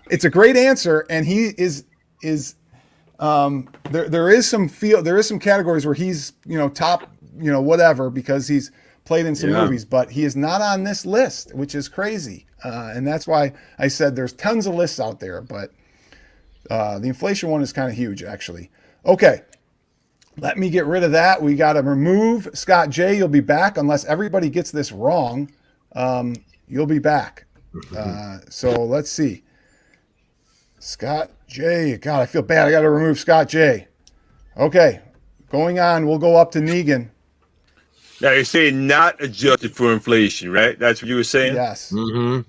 It's a great answer, and he is there is some categories where he's top whatever because he's played in some movies, but he is not on this list, which is crazy, and that's why I said there's tons of lists out there, but the inflation one is kind of huge actually. Okay, let me get rid of that. We got to remove Scott J. You'll be back unless everybody gets this wrong. You'll be back. So let's see. Scott J. God, I feel bad. I got to remove Scott J. Okay, going on. We'll go up to NEGAN. Now you're saying not adjusted for inflation, right? That's what you were saying? Yes. Mm-hmm.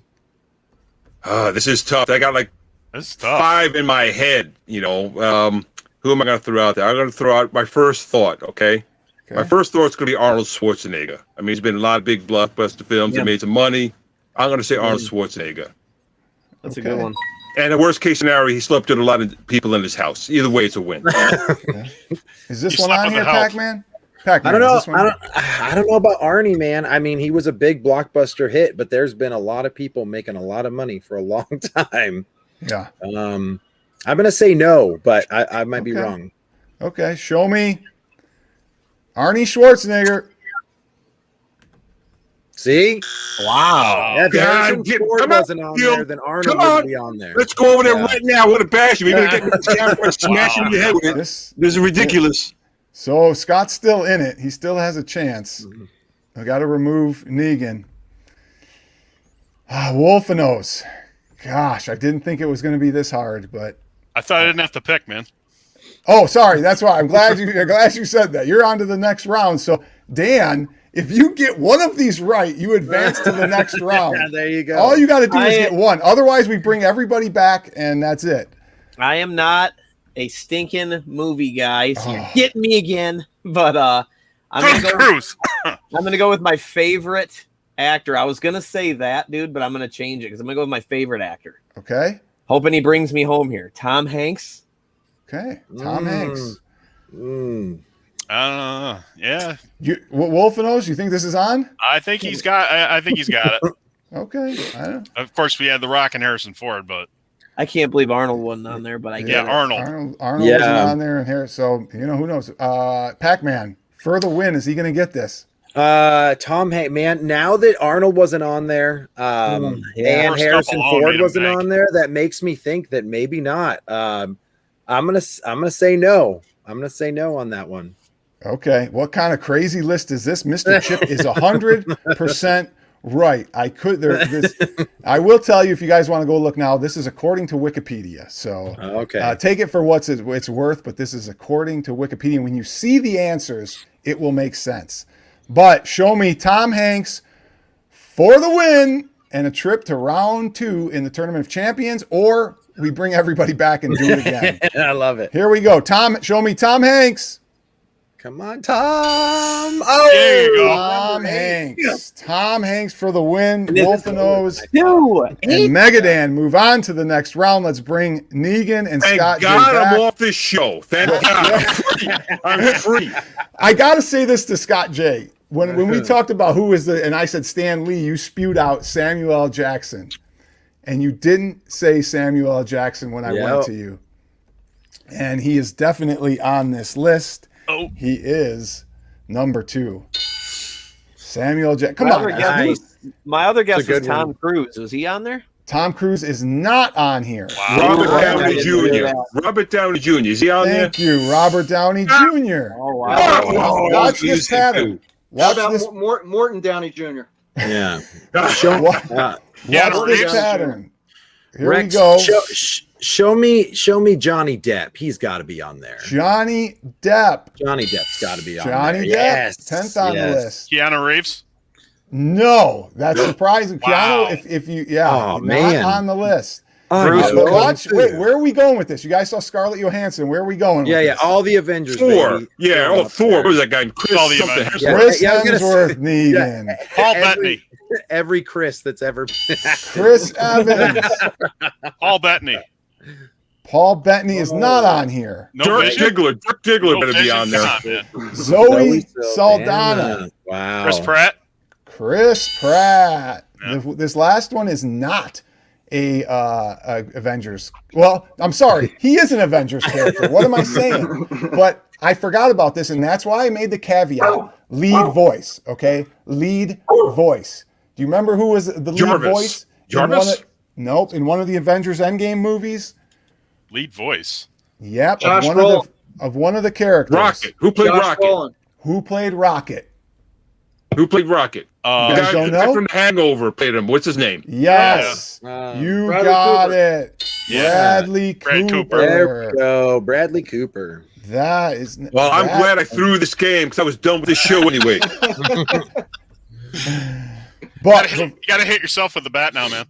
Oh, this is tough. I got like 5 in my head, Who am I going to throw out there? I'm going to throw out my first thought, okay? My first thought is going to be Arnold Schwarzenegger. I mean, he's been in a lot of big blockbuster films that made some money. I'm going to say Arnold Schwarzenegger. That's a good one. And the worst case scenario, he slept with a lot of people in his house. Either way, it's a win. Is this one on here, Pac-Man? I don't know. I don't know about Arnie, man. I mean, he was a big blockbuster hit, but there's been a lot of people making a lot of money for a long time. Yeah. I'm gonna say no, but I might be wrong. Okay, show me Arnie Schwarzenegger. See? Wow. If Harrison Ford wasn't on there, then Arnold would be on there. Let's go over there right now. I want to bash you. We're going to get the camera and smash you in your head with it. This is ridiculous. So Scott's still in it. He still has a chance. I got to remove NEGAN. Wolfanoz. Gosh, I didn't think it was going to be this hard, but I thought I didn't have to pick, man. Oh, sorry. That's why I'm glad you said that. You're on to the next round. So Dan, if you get one of these right, you advance to the next round. Yeah, there you go. All you got to do is get one. Otherwise, we bring everybody back, and that's it. I am not a stinking movie guy, so you're getting me again. But I'm gonna go with my favorite actor. I was gonna say that, dude, but I'm gonna change it because I'm gonna go with my favorite actor. Okay. Hoping he brings me home here. Tom Hanks. Okay, Tom Hanks. Yeah. Wolfanoz, you think this is on? I think he's got it. Okay. Of course, we had The Rock and Harrison Ford, but I can't believe Arnold wasn't on there. But I get it. Arnold wasn't on there, and Harris. So who knows? Pac-Man for the win. Is he going to get this? Tom Hanks, man. Now that Arnold wasn't on there, and Harrison Ford wasn't on there, that makes me think that maybe not. I'm gonna say no. I'm gonna say no on that one. Okay. What kind of crazy list is this? Mr. Chip is 100% right. I will tell you if you guys want to go look now. This is according to Wikipedia. So take it for what it's worth. But this is according to Wikipedia. When you see the answers, it will make sense. But show me Tom Hanks for the win and a trip to round 2 in the Tournament of Champions, or we bring everybody back and do it again. I love it. Here we go. Show me Tom Hanks. Come on, Tom. Oh, there you go. Tom Hanks. Tom Hanks for the win. Wolfanoz and and Megadan move on to the next round. Let's bring NEGAN and Scott J God, back. I'm off this show. Thank God. I'm free. I got to say this to Scott J. When we talked about who is and I said Stan Lee, you spewed out Samuel L. Jackson. And you didn't say Samuel L. Jackson when I went to you. And he is definitely on this list. Oh. He is number 2. Samuel Jackson. Come on. Nice. My other guess It's a was good Tom one. Cruise. Was he on there? Tom Cruise is not on here. Robert Downey I didn't Jr. know Robert Downey Jr. Is he on there? Thank you, Robert Downey Jr. Oh, wow. Oh, Watch he's this pattern. How Watch about this. Morton Downey Jr.? Yeah. Watch Keanu this Reeves. pattern. Here Rex, we go. Show me Johnny Depp. He's got to be on there. Johnny Depp. Johnny Depp's got to be on Johnny there. Depp. Yes. 10th on the Yes. list. Keanu Reeves. No, that's surprising. Wow. Keanu, if you, Oh, not man. on the list. Bruce But Willis. watch, wait, where are we going with this? You guys saw Scarlett Johansson. Where are we going with Yeah, this? all the Avengers. Thor. baby. Yeah. They're Oh, up Thor. there. What was that guy? Chris All the something. Avengers. Yeah. Chris I was gonna Hemsworth, say- Negan. Paul Every- Bettany. Every Chris that's ever been. Chris Evans. Paul Bettany. Paul Bettany is not on here. No Dirk Vision. Diggler. Dirk Diggler No better be Vision. on there. Come on, man. Zoe Saldana. Wow. Chris Pratt. Chris Pratt. Yeah. This last one is not a Avengers. Well, I'm sorry. He is an Avengers character. What am I saying? But I forgot about this, and that's why I made the caveat. Lead voice, okay? Lead voice. Do you remember who was the lead Jarvis. voice? Jarvis? Nope. In one of the Avengers Endgame movies? Lead voice. Yep. Josh Of one of the characters. Rocket. Who played Josh Rocket? Brolin. Who played Rocket? Who played Rocket? You The guys guy, don't the guy know? from The Hangover played him. What's his name? Yes. You Bradley got Cooper. it. Yeah. Bradley Brad Cooper. Cooper. There we go. Bradley Cooper. That is. Well, I'm that- glad I threw this game because I was done with this show anyway. But You gotta hit yourself with the bat now, man.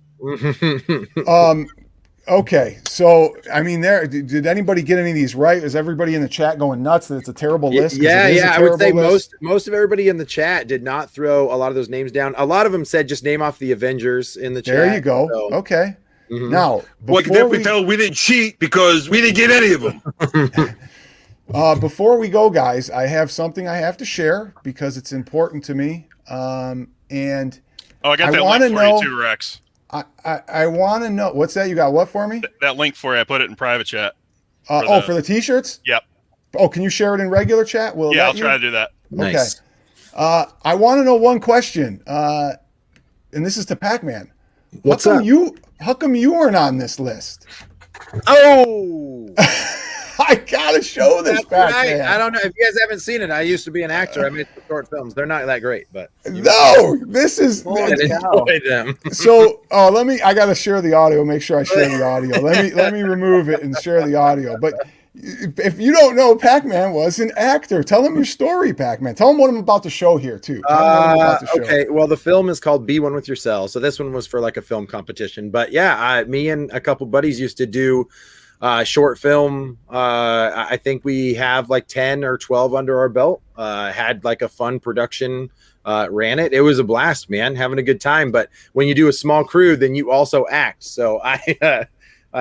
okay, so I mean, did anybody get any of these right? Is everybody in the chat going nuts that it's a terrible list? 'Cause Yeah, it is a yeah. I would say terrible list. most of everybody in the chat did not throw a lot of those names down. A lot of them said just name off the Avengers in the chat. There you go. So, Okay. Mhm. Now, Well, I can definitely tell we didn't cheat because we didn't get any of them. before we go, guys, I have something I have to share because it's important to me. And Oh, I got I that wanna link for know- you too, Rex. I want to know what's that? You got what for me? That link for you. I put it in private chat. For the t-shirts? Yep. Oh, can you share it in regular chat? Will Yeah, that I'll you? try to do that. Nice. Okay. I want to know one question, and this is to Pac-Man. What's how come up? How come you weren't on this list? Oh, I gotta show this, that's right. Pac-Man. I don't know if you guys haven't seen it. I used to be an actor. I made some short films. They're not that great, but No, this is and enjoy them. so. I gotta share the audio. Make sure I share the audio. Let me remove it and share the audio. But if you don't know, Pac-Man was an actor. Tell them your story, Pac-Man. Tell them what I'm about to show here too. Tell them what I'm about to show. Okay, well, the film is called Be One With Yourself. So this one was for like a film competition. But yeah, me and a couple buddies used to do short film. I think we have like 10 or 12 under our belt. Had like a fun production, ran it. It was a blast, man, having a good time. But when you do a small crew, then you also act. So I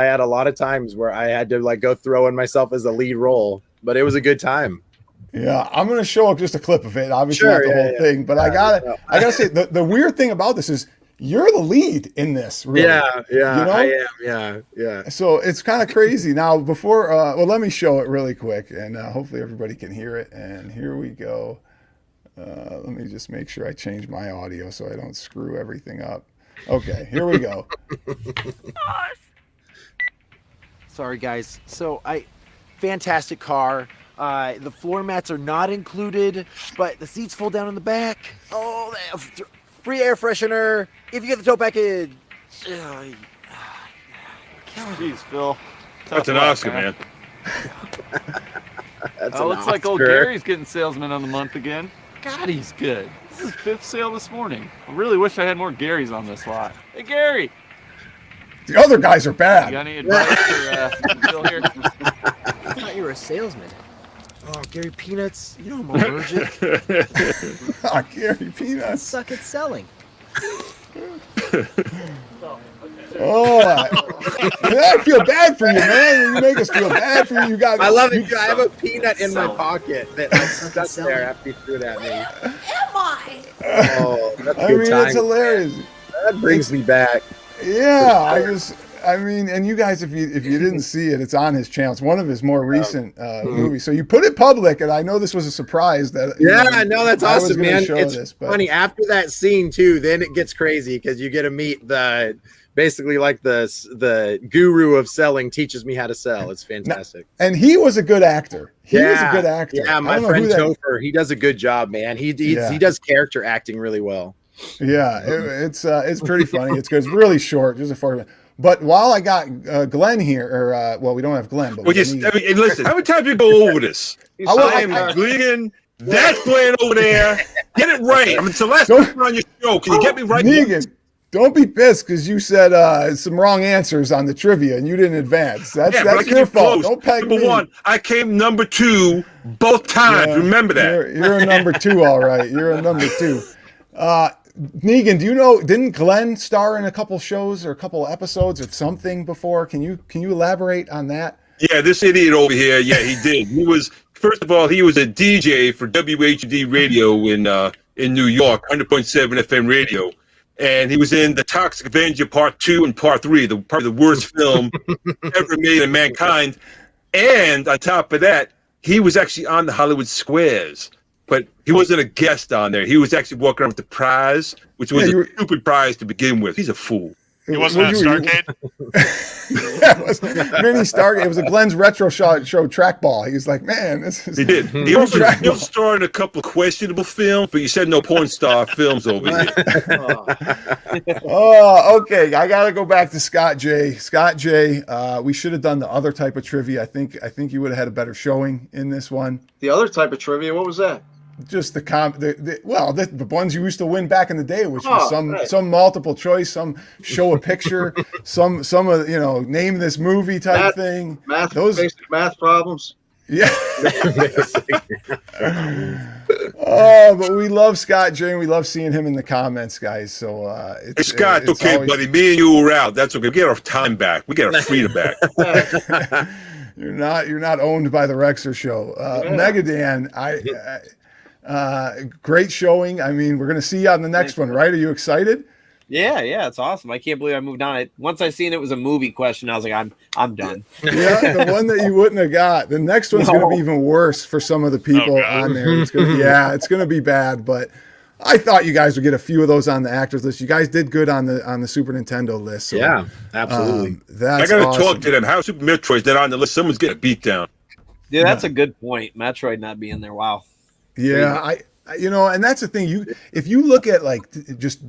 had a lot of times where I had to like go throw in myself as a lead role, but it was a good time. Yeah, I'm gonna show up just a clip of it. Obviously, Sure, not the yeah, whole yeah. thing, but I gotta say the weird thing about this is you're the lead in this. Really. Yeah, You know? I am. Yeah. So it's kind of crazy. Now, before, let me show it really quick, and hopefully everybody can hear it. And here we go. Let me just make sure I change my audio so I don't screw everything up. Okay, here we go. Sorry, guys. So fantastic car. The floor mats are not included, but the seats fold down in the back. Oh, free air freshener if you get the tow package. Jeez, Phil. That's an Oscar, man. That's Oh, an looks like old Oscar. Gary's getting salesman of the month again. God, he's good. This is his 5th sale this morning. I really wish I had more Garys on this lot. Hey, Gary, The other guys are you bad. got any advice for Phil here? I thought you were a salesman. Oh, Gary Peanuts. You know I'm allergic. Gary Peanuts. Suck at selling. Oh, I feel bad for you, man. You make us feel bad for you. You got. I love it. I have a peanut in my pocket that I stuck Sell. there after you threw it at me. Am I? Oh, that's I good mean, time. it's hilarious. That brings me back. Yeah, I mean, and you guys, if you didn't see it, it's on his channel. It's one of his more recent movies. So you put it public, and I know this was a surprise. That's awesome, man. It's but funny. After that scene too, then it gets crazy because you get to meet basically like the guru of selling teaches me how to sell. It's fantastic. And he was a good actor. He was a good actor. Yeah, my friend Topher, he does a good job, man. He does character acting really well. Yeah, it's pretty funny. It's good. It's really short, just a 40 minute. But while I got Glenn here, or well, we don't have Glenn, but listen, how many times you go over this? I am Glenn. That's Glenn over there. Get it right. I mean, it's the last time on your show. Can you get me right? NEGAN, don't be pissed because you said some wrong answers on the trivia and you didn't advance. That's your fault. Don't peg number me. one, I came number 2 both times. Yeah, remember that. You're a number 2, all right. You're a number 2. NEGAN, do you know, didn't Glenn star in a couple shows or a couple episodes of something before? Can you elaborate on that? Yeah, this idiot over here. Yeah, he did. He was, first of all, he was a DJ for WHD radio in New York, 100.7 FM radio. And he was in The Toxic Avenger Part 2 and Part 3, probably the worst film ever made in mankind. And on top of that, he was actually on the Hollywood Squares. But he wasn't a guest on there. He was actually walking around with the prize, which was a stupid prize to begin with. He's a fool. He wasn't on Starcade? Yeah, it was mini Starcade. It was a Glens Retro Show trackball. He was like, man, this is... He did. He also starred in a couple of questionable films, but you said no porn star films over here. Oh, okay. I got to go back to Scott J. Scott J, we should have done the other type of trivia. I think you would have had a better showing in this one. The other type of trivia, what was that? Just the ones you used to win back in the day, which was some multiple choice, some show a picture, some of name this movie type thing. Basic math problems. Yeah. Oh, but we love Scott J. And we love seeing him in the comments, guys. So hey, Scott, it's okay, buddy. Me and you were out. That's okay. We get our time back. We get our freedom back. You're not owned by the RexerShow. Megadan, great showing. I mean, we're going to see you on the next one, right? Are you excited? Yeah, it's awesome. I can't believe I moved on. Once I seen it was a movie question, I was like, I'm done. Yeah, the one that you wouldn't have got. The next one's going to be even worse for some of the people on there. It's going to be bad. But I thought you guys would get a few of those on the actors list. You guys did good on the Super Nintendo list. So, yeah, absolutely. I got to talk to them. How Super Metroid's not on the list? Someone's getting a beat down. Yeah, that's a good point. Metroid not being there. Wow. Yeah, and that's the thing. If you look at just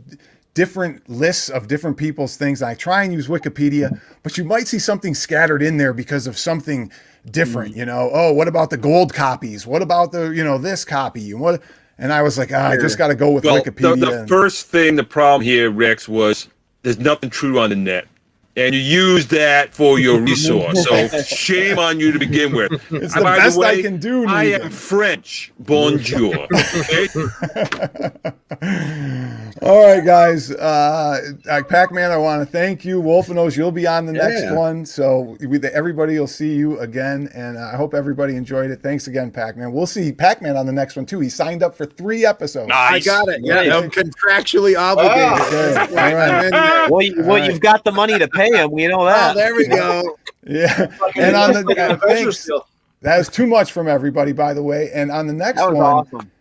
different lists of different people's things, I try and use Wikipedia, but you might see something scattered in there because of something different. Oh, what about the gold copies? What about the this copy and what? And I was like, I just got to go with Wikipedia. The first thing, the problem here, Rex, was there's nothing true on the net. And you use that for your resource. So shame on you to begin with. It's the best I can do. I am French. Bonjour. Okay? All right, guys. Pac-Man, I want to thank you. Wolfanoz, you'll be on the next one. So everybody will see you again. And I hope everybody enjoyed it. Thanks again, Pac-Man. We'll see Pac-Man on the next one, too. He signed up for 3 episodes. Nice. I got it. Yeah, I'm contractually obligated. Okay. All right. Well, you've got the money to pay him. We know that. Oh, there we go. Yeah. And on the thanks. That was too much from everybody, by the way. And on the next one, awesome.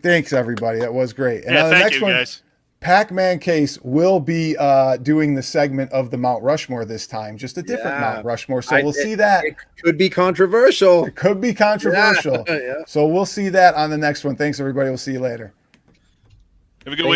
Thanks everybody. That was great. And yeah, on the thank next you, one, guys. PacmanCase will be doing the segment of the Mount Rushmore this time, just a different Mount Rushmore. So we'll see that. It could be controversial. It could be controversial. Yeah. So we'll see that on the next one. Thanks everybody. We'll see you later. Have a good week.